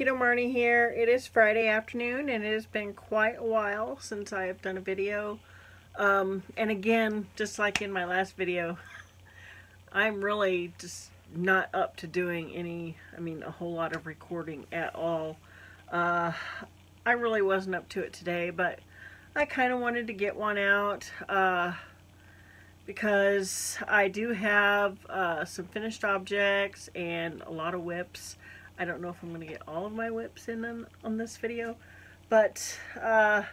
Keto Marnie here. It is Friday afternoon and it has been quite a while since I have done a video. And again, just like in my last video, I'm really just not up to doing a whole lot of recording at all. I really wasn't up to it today, but I kind of wanted to get one out because I do have some finished objects and a lot of WIPs. I don't know if I'm going to get all of my WIPs in on this video, but I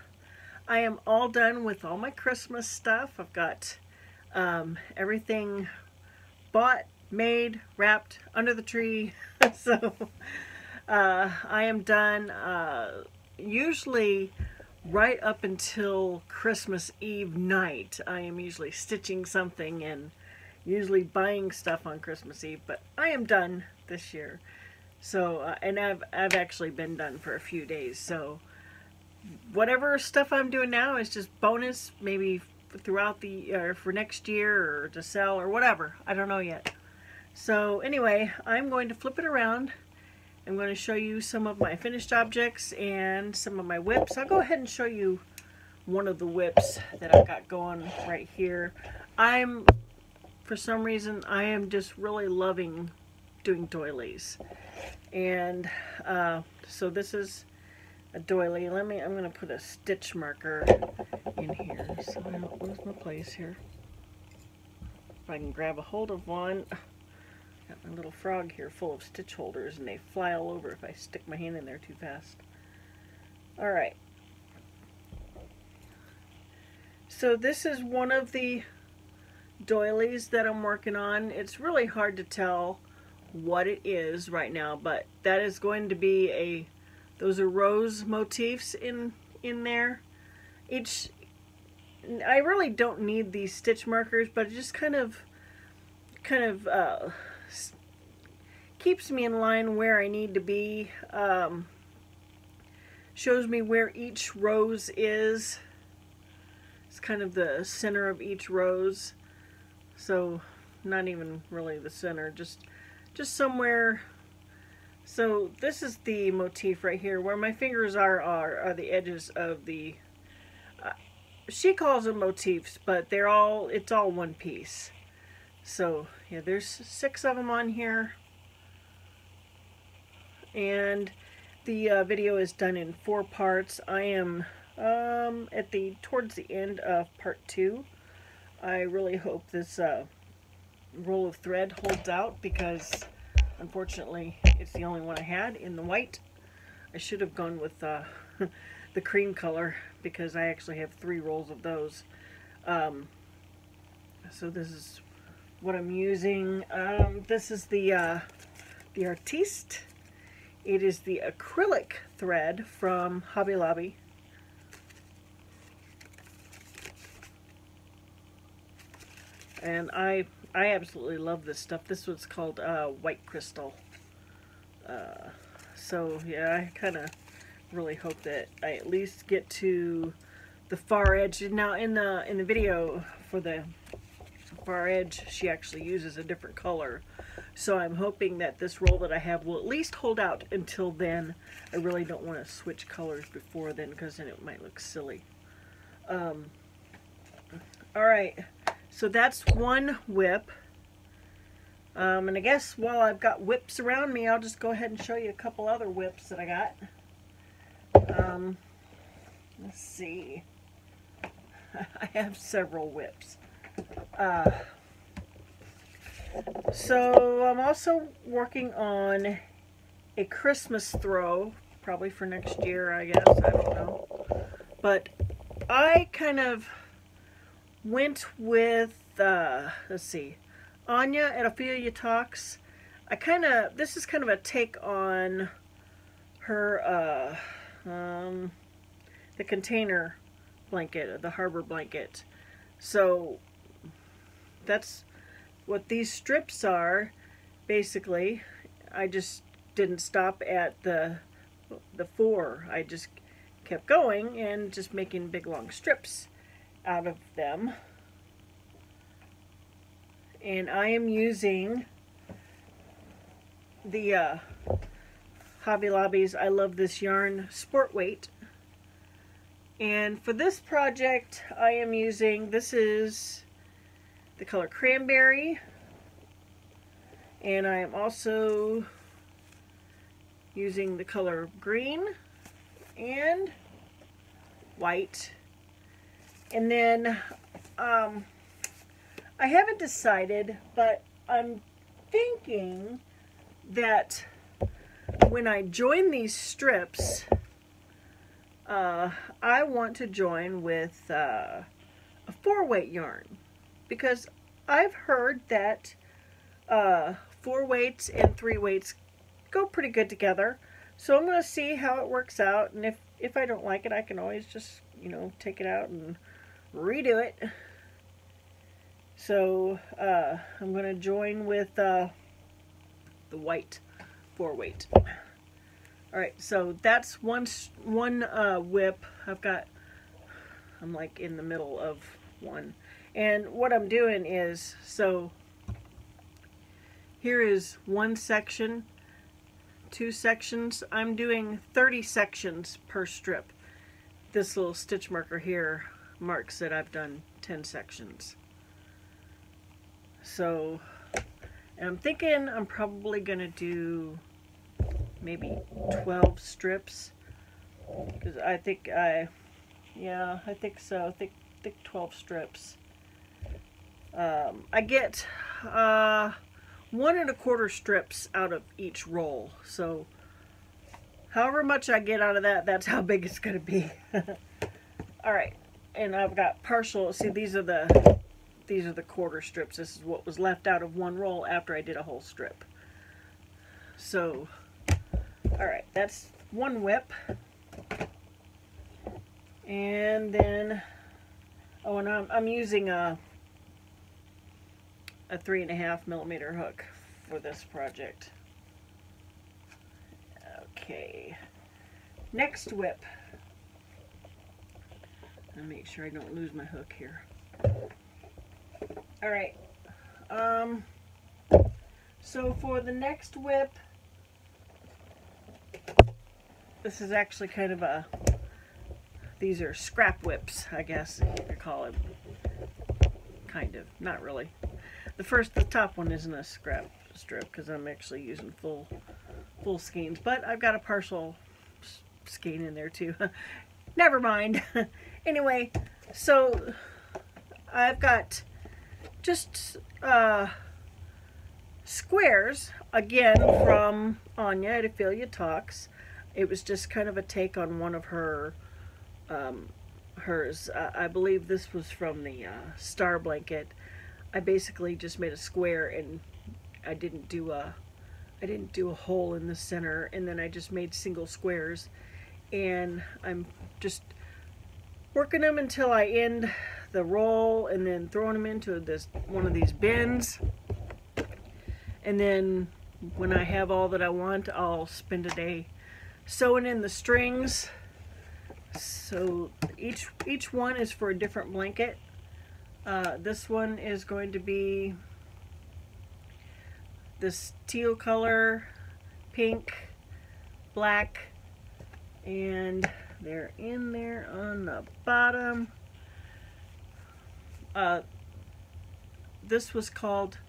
am all done with all my Christmas stuff. I've got everything bought, made, wrapped under the tree. So I am done usually right up until Christmas Eve night. I am usually stitching something and usually buying stuff on Christmas Eve, but I am done this year. So, and I've actually been done for a few days. So, whatever stuff I'm doing now is just bonus, maybe throughout the, or for next year, or to sell, or whatever. I don't know yet. So, anyway, I'm going to flip it around. I'm going to show you some of my finished objects and some of my WIPs. I'll go ahead and show you one of the WIPs that I've got going right here. For some reason, I am just really loving doing doilies. And so this is a doily. I'm going to put a stitch marker in here so I don't lose my place here. If I can grab a hold of one. Got my little frog here full of stitch holders and they fly all over if I stick my hand in there too fast. Alright. So this is one of the doilies that I'm working on. It's really hard to tell what it is right now, but that is going to be those are rose motifs in there. I really don't need these stitch markers, but it just kind of keeps me in line where I need to be. Shows me where each rose is. It's kind of the center of each rose, so not even really the center, just somewhere. So this is the motif right here. Where my fingers are the edges of the, she calls them motifs, but it's all one piece. So yeah, there's 6 of them on here. And the video is done in 4 parts. I am towards the end of part 2. I really hope this roll of thread holds out because unfortunately it's the only one I had in the white. I should have gone with the cream color because I actually have 3 rolls of those. So this is what I'm using. This is the Artiste. It is the acrylic thread from Hobby Lobby. And I absolutely love this stuff. This one's called White Crystal. So yeah, I kind of really hope that I at least get to the far edge. Now in the video for the far edge, she actually uses a different color. So I'm hoping that this roll that I have will at least hold out until then. I really don't want to switch colors before then because then it might look silly. Alright. So that's one WIP. And I guess while I've got WIPs around me, I'll just go ahead and show you a couple other WIPs that I got. Let's see. I have several WIPs. So I'm also working on a Christmas throw, probably for next year, I guess. I don't know. But I kind of went with, let's see, Anya at Ophelia Talks. This is kind of a take on her, the container blanket, the harbor blanket. So that's what these strips are. Basically, I just didn't stop at the 4. I just kept going and just making big long strips out of them. And I am using the Hobby Lobby's I Love This Yarn Sport Weight. And for this project I am using, this is the color Cranberry, and I am also using the color green and white. And then I haven't decided, but I'm thinking that when I join these strips, I want to join with a 4-weight yarn, because I've heard that 4 weights and 3 weights go pretty good together. So I'm going to see how it works out, and if I don't like it, I can always just, you know, take it out and redo it. So I'm going to join with the white 4-weight. Alright, so that's one WIP. I'm like in the middle of one. And what I'm doing is, so here is one section, 2 sections. I'm doing 30 sections per strip. This little stitch marker here marks that I've done 10 sections. So, and I'm thinking I'm probably going to do maybe 12 strips, because I think yeah, I think so. I think 12 strips. I get 1 1/4 strips out of each roll, so however much I get out of that, that's how big it's going to be. Alright, and I've got partial, see, these are the 1/4 strips. This is what was left out of one roll after I did a whole strip. So alright, that's one WIP. And then, oh, and I'm using a 3.5 millimeter hook for this project. Okay, next WIP. I'll make sure I don't lose my hook here. Alright, so for the next WIP, this is actually kind of a, these are scrap WIPs, I guess you could call it. Kind of, not really. The top one isn't a scrap strip because I'm actually using full skeins, but I've got a partial skein in there too. Never mind. Anyway, so I've got just squares, again from Anya at Ophelia Talks. It was just kind of a take on one of her hers. I believe this was from the star blanket. I basically just made a square, and I didn't do a hole in the center, and then I just made single squares, and I'm just working them until I end the roll, and then throwing them into one of these bins. And then when I have all that I want, I'll spend a day sewing in the strings. So each one is for a different blanket. This one is going to be this teal color, pink, black, and they're in there on the bottom. This was called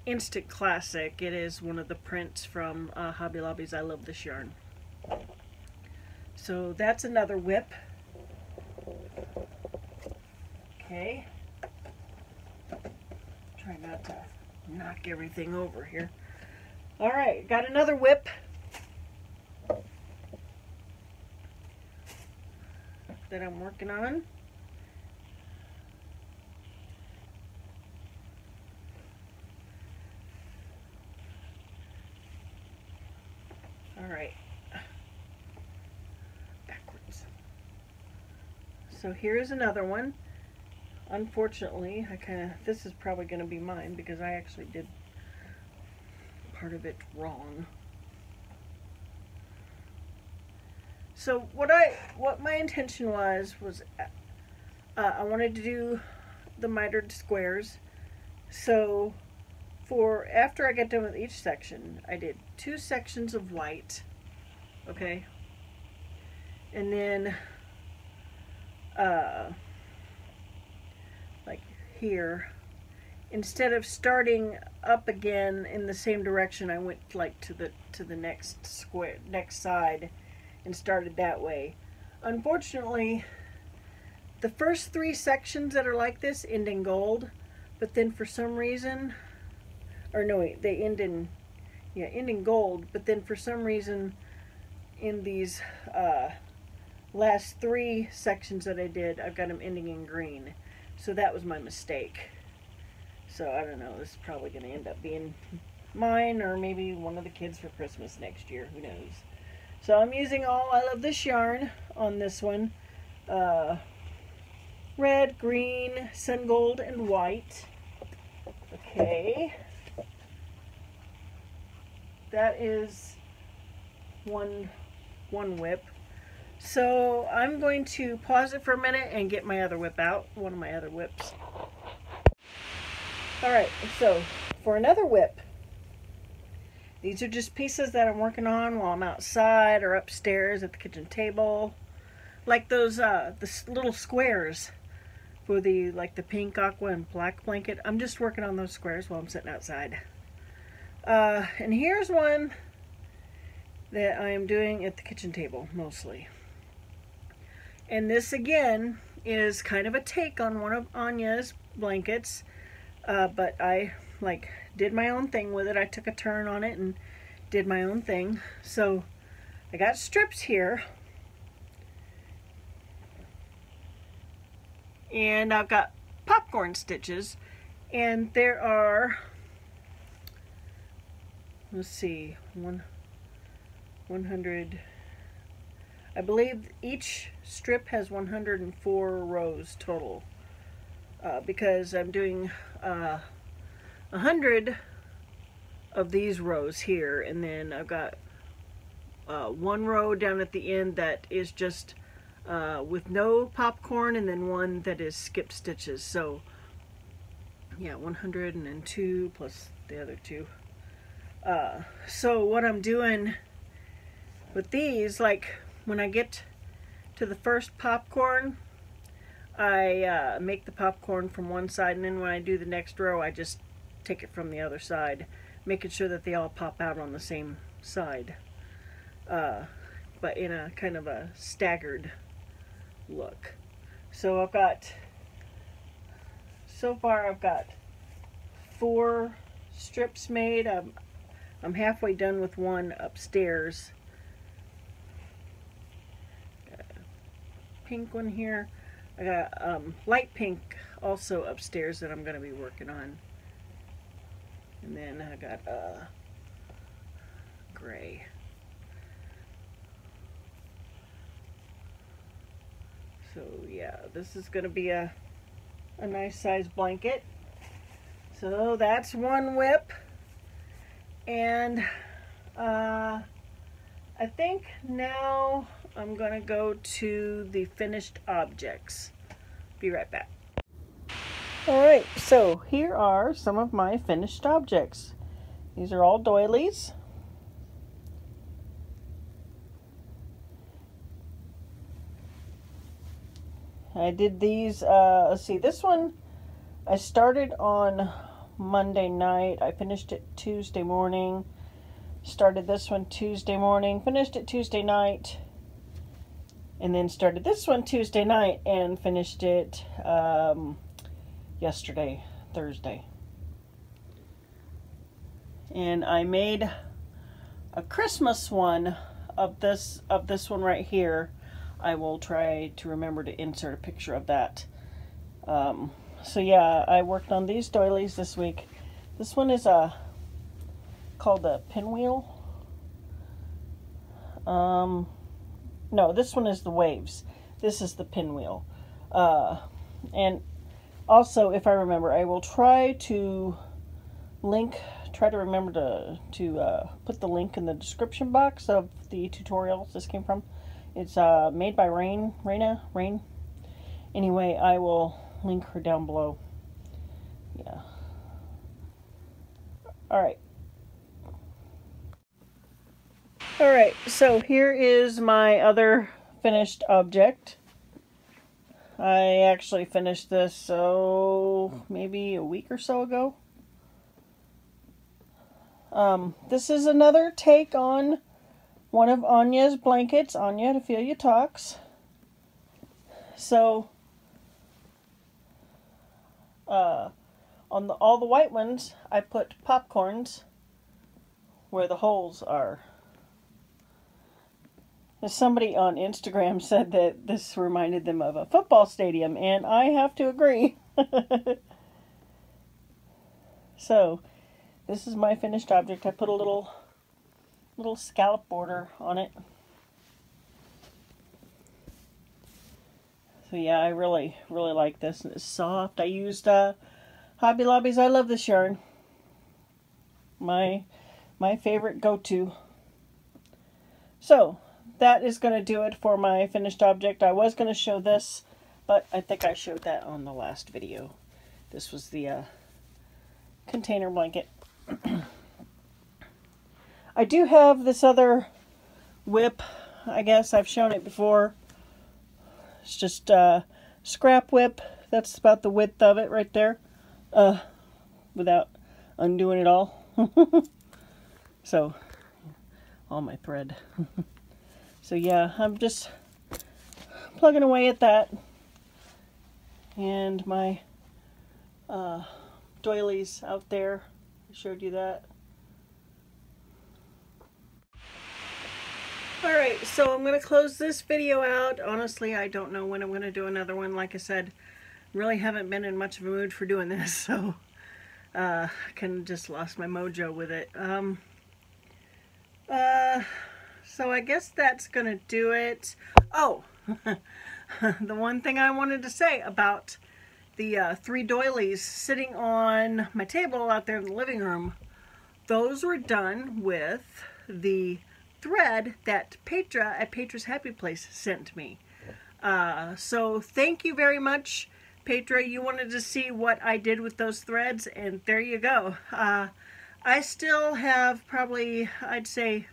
Instant Classic. It is one of the prints from Hobby Lobby's I Love This Yarn. So that's another WIP. Okay. Try not to knock everything over here. Alright, got another WIP. That I'm working on. Alright. Backwards. So here's another one. Unfortunately, this is probably going to be mine because I actually did part of it wrong. So what my intention was I wanted to do the mitered squares. So after I got done with each section, I did 2 sections of white, okay? And then like here, instead of starting up again in the same direction, I went like to the next square, next side, and started that way. Unfortunately, the first 3 sections that are like this end in gold, but then for some reason, or no wait, they end in, yeah, end in gold, but then for some reason in these last 3 sections that I did, I've got them ending in green. So that was my mistake. So I don't know, this is probably going to end up being mine or maybe one of the kids for Christmas next year, who knows. So I'm using all I Love This yarn on this one. Red, green, sun gold, and white. Okay. That is one WIP. So I'm going to pause it for a minute and get my other WIP out, one of my other WIPs. Alright, so for another WIP, these are just pieces that I'm working on while I'm outside or upstairs at the kitchen table. Like those the little squares for the, like the pink, aqua, and black blanket. I'm just working on those squares while I'm sitting outside. And here's one that I am doing at the kitchen table mostly. And this again is kind of a take on one of Anya's blankets, but I like did my own thing with it. I took a turn on it and did my own thing. So I got strips here, and I've got popcorn stitches, and there are, let's see, 100, I believe each strip has 104 rows total, because I'm doing 100 of these rows here, and then I've got one row down at the end that is just with no popcorn, and then one that is skip stitches. So yeah, 102 plus the other 2. So what I'm doing with these, like when I get to the first popcorn, I make the popcorn from one side, and then when I do the next row, I just take it from the other side, making sure that they all pop out on the same side, but in a kind of a staggered look. So I've got, so far I've got 4 strips made. I'm halfway done with one upstairs. Pink one here. I got light pink also upstairs that I'm going to be working on. And then I got gray. So yeah, this is going to be a nice size blanket. So that's one WIP. And I think now I'm going to go to the finished objects. Be right back. Alright, so here are some of my finished objects. These are all doilies. I did these, let's see, this one I started on Monday night. I finished it Tuesday morning. Started this one Tuesday morning, finished it Tuesday night, and then started this one Tuesday night and finished it yesterday, Thursday. And I made a Christmas one of this one right here. I will try to remember to insert a picture of that. So yeah, I worked on these doilies this week. This one is called a Pinwheel. No, this one is the Waves. This is the Pinwheel. And also, if I remember, I will try to remember to put the link in the description box of the tutorials this came from. It's made by Raine. Anyway, I will link her down below. Yeah. Alright. Alright, so here is my other finished object. I actually finished this, so maybe a week or so ago. This is another take on one of Anya's blankets, Anya at Ophelia Talks. So, on all the white ones, I put popcorns where the holes are. Somebody on Instagram said that this reminded them of a football stadium, and I have to agree. So, this is my finished object. I put a little scallop border on it. So yeah, I really like this. It's soft. I used Hobby Lobby's I Love This yarn. My favorite go-to. So, that is going to do it for my finished object. I was going to show this, but I think I showed that on the last video. This was the container blanket. I do have this other WIP. I guess I've shown it before. It's just scrap WIP. That's about the width of it right there. Without undoing it all. So, all my thread. So yeah, I'm just plugging away at that. And my doilies out there. I showed you that. Alright, so I'm going to close this video out. Honestly, I don't know when I'm going to do another one. Like I said, really haven't been in much of a mood for doing this, so I kind of just lost my mojo with it. So I guess that's going to do it. Oh, the one thing I wanted to say about the 3 doilies sitting on my table out there in the living room, those were done with the thread that Petra at Petra's Happy Place sent me. So thank you very much, Petra. You wanted to see what I did with those threads, and there you go. I still have probably, I'd say,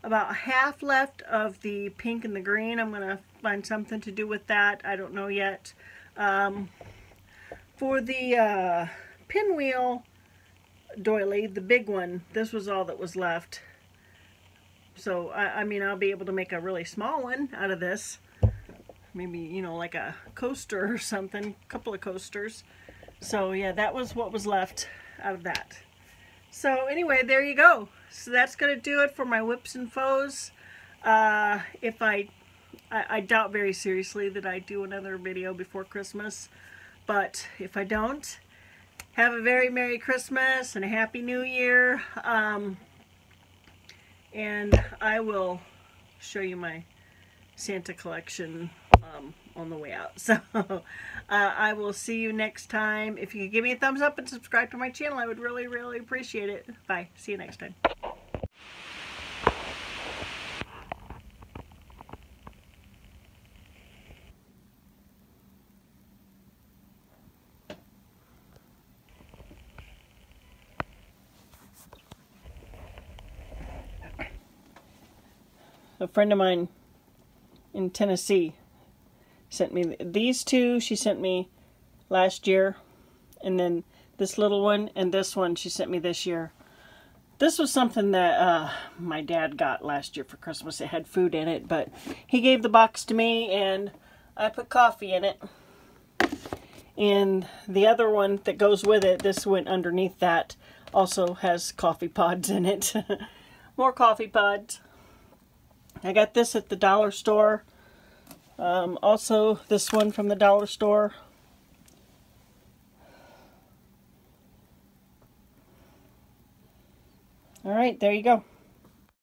about half left of the pink and the green. I'm going to find something to do with that. I don't know yet. For the Pinwheel doily, the big one, this was all that was left. So, I mean, I'll be able to make a really small one out of this. Maybe, you know, like a coaster or something. A couple of coasters. So, yeah, that was what was left out of that. So, anyway, there you go. So, that's going to do it for my whips and faux. If I doubt very seriously that I do another video before Christmas. But, if I don't, have a very Merry Christmas and a Happy New Year. And I will show you my Santa collection on the way out. So I will see you next time. If you could give me a thumbs up and subscribe to my channel, I would really appreciate it. Bye. See you next time. A friend of mine in Tennessee sent me these two. She sent me last year, and then this little one and this one she sent me this year. This was something that my dad got last year for Christmas. It had food in it, but he gave the box to me, and I put coffee in it. And the other one that goes with it, this went underneath that, also has coffee pods in it. More coffee pods. I got this at the dollar store. Also, this one from the dollar store. Alright, there you go.